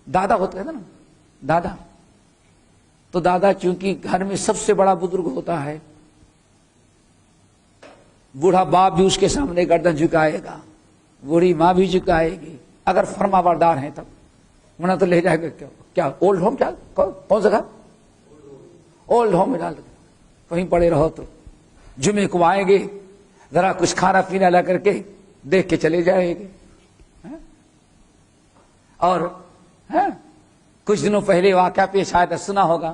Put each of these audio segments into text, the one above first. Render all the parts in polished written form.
دادا ہوتا ہے نا دادا، تو دادا چونکہ گھر میں سب سے بڑا بزرگ ہوتا ہے، بوڑھا باپ بھی اس کے سامنے گردن جھکائے گا، بوڑھی ماں بھی جھکائے گی اگر فرما بردار ہیں تب، ورنہ تو لے جائے گا کیا اولڈ ہوم، کیا کون سا گھر اولڈ ہوم میں ڈال دیں، کہیں پڑے رہو تو جمعے کو آئیں گے، ذرا کچھ کھانا پینا لا کر کے دیکھ کے چلے جائیں گے۔ اور کچھ دنوں پہلے واقعہ پیش آیا سنا ہوگا،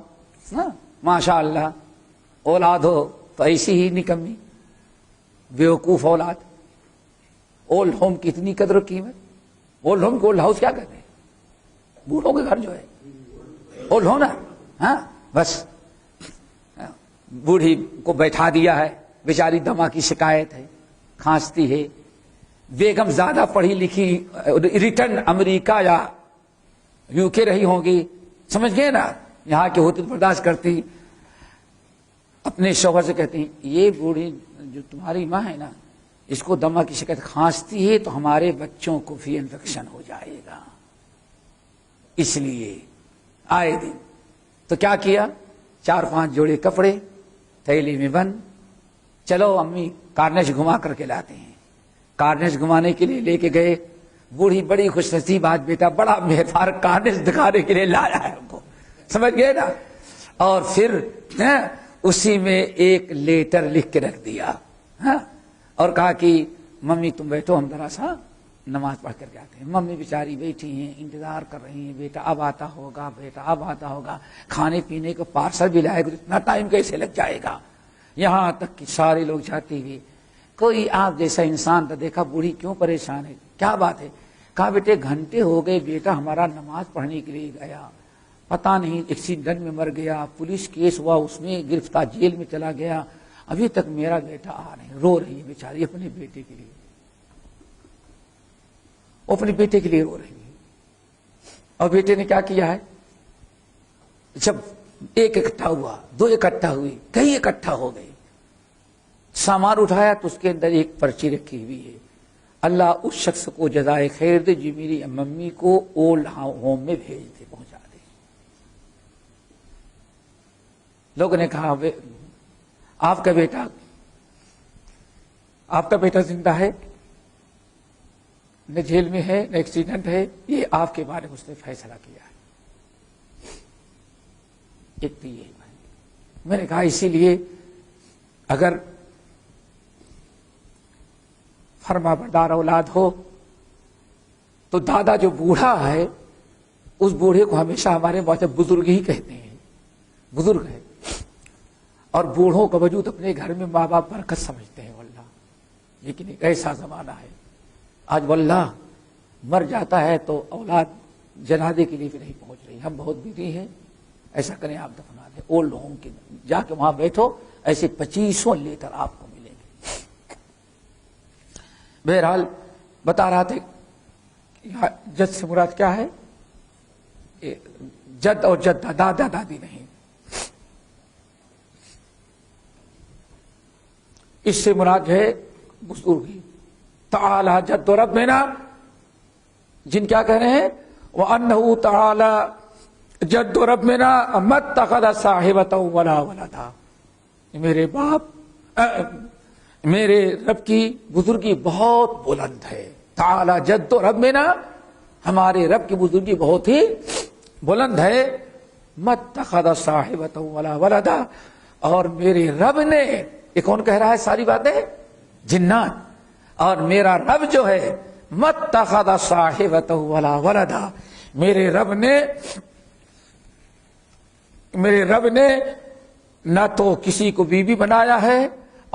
ماشاء اللہ اولاد ہو تو ایسی ہی نکمی، بیوقوف اولاد۔ اولڈ ہوم کی اتنی قدر و قیمت، اولڈ ہوم کو اولڈ ہاؤس کیا کہتے ہیں؟ بوڑھوں کے گھر جو ہے اولڈ ہوم نا، بس بوڑھی کو بیٹھا دیا ہے، بیچاری دما کی شکایت ہے، کھانستی ہے، بیگم زیادہ پڑھی لکھی ریٹرن امریکہ یا یو کے رہی ہوں گی، سمجھ گئے نا، یہاں کے ہوتے برداشت کرتی، اپنے شوہر سے کہتی ہیں یہ بوڑھی جو تمہاری ماں ہے نا، اس کو دما کی شکایت، کھانستی ہے تو ہمارے بچوں کو بھی انفیکشن ہو جائے گا، اس لیے آئے دن۔ تو کیا کیا، 4-5 جوڑے کپڑے تھیلی میں بند، چلو امی کارنیش گھما کر کے لاتے ہیں۔ کارنیش گھمانے کے لیے لے کے گئے، بوڑھی بڑی خوش نصیب آج بیٹا بڑا مہربان کارنیش دکھانے کے لیے لایا ہے ہم کو، سمجھ گئے نا، اور پھر اسی میں ایک لیٹر لکھ کے رکھ دیا، اور کہا کہ ممی تم بیٹھو ہم ذرا سا نماز پڑھ کر کے آتے ہیں۔ ممی بیچاری بیٹھی ہیں، انتظار کر رہی ہیں، بیٹا اب آتا ہوگا، بیٹا اب آتا ہوگا، کھانے پینے کو پارسل بھی لائے گا، اتنا ٹائم کیسے لگ جائے گا، یہاں تک کہ سارے لوگ جاتے ہوئے کوئی آپ جیسا انسان تھا، دیکھا بوڑھی کیوں پریشان ہے، کیا بات ہے، کہا بیٹے گھنٹے ہو گئے بیٹا ہمارا نماز پڑھنے کے لیے گیا، پتہ نہیں ایکسیڈنٹ میں مر گیا، پولیس کیس ہوا اس میں گرفتار جیل میں چلا گیا، ابھی تک میرا بیٹا آ نہیں، رو رہی ہے بیچاری اپنے بیٹے کے لیے، اپنے بیٹے کے لیے رو رہی ہے۔ اور بیٹے نے کیا کیا ہے، جب ایک اکٹھا ہوا، 2 اکٹھا ہوئے، کئی اکٹھا ہو گئے، سامان اٹھایا تو اس کے اندر ایک پرچی رکھی ہوئی ہے، اللہ اس شخص کو جزائے خیر دے جو میری ممی کو اولڈ ہوم میں بھیج دے، پہنچا دے۔ لوگوں نے کہا آپ کا بیٹا زندہ ہے، نہ جیل میں ہے، نہ ایکسیڈنٹ ہے، یہ آپ کے بارے میں اس نے فیصلہ کیا ہے۔ ایک تو یہ میں نے کہا اسی لیے اگر فرما بردار اولاد ہو تو دادا جو بوڑھا ہے اس بوڑھے کو ہمیشہ ہمارے بزرگ ہی کہتے ہیں، بزرگ ہے، اور بوڑھوں کا وجود اپنے گھر میں ماں باپ برکت سمجھتے ہیں واللہ، لیکن ایک ایسا زمانہ ہے آج واللہ مر جاتا ہے تو اولاد جنازے کے لیے بھی نہیں پہنچ رہی، ہم بہت بزی ہیں، ایسا کریں آپ دفنا دیں، اولڈ ہوم کے جا کے وہاں بیٹھو، ایسے 2500 لیٹر آپ کو ملیں گے۔ بہرحال بتا رہا تھے جد سے مراد کیا ہے، جد اور جدہ، دادا دادی نہیں، اس سے مراد ہے بزرگی۔ تعالی جد ربنا، جن کیا کہہ رہے ہیں، وَأَنَّهُ تَعَالَى جد ربنا مَا اتَّخَذَ صَاحِبَةً وَلَا وَلَدًا، میرے باپ میرے رب کی بزرگی بہت بلند ہے، تعالی جد ربنا، ہمارے رب کی بزرگی بہت ہی بلند ہے، مَا اتَّخَذَ صَاحِبَةً وَلَا وَلَدًا، اور میرے رب نے، یہ کون کہہ رہا ہے ساری باتیں، جنات، اور میرا رب جو ہے مَا اتَّخَذَ صَاحِبَةً وَلَا وَلَدًا، میرے رب نے نہ تو کسی کو بیوی بنایا ہے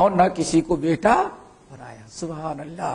اور نہ کسی کو بیٹا بنایا، سبحان اللہ۔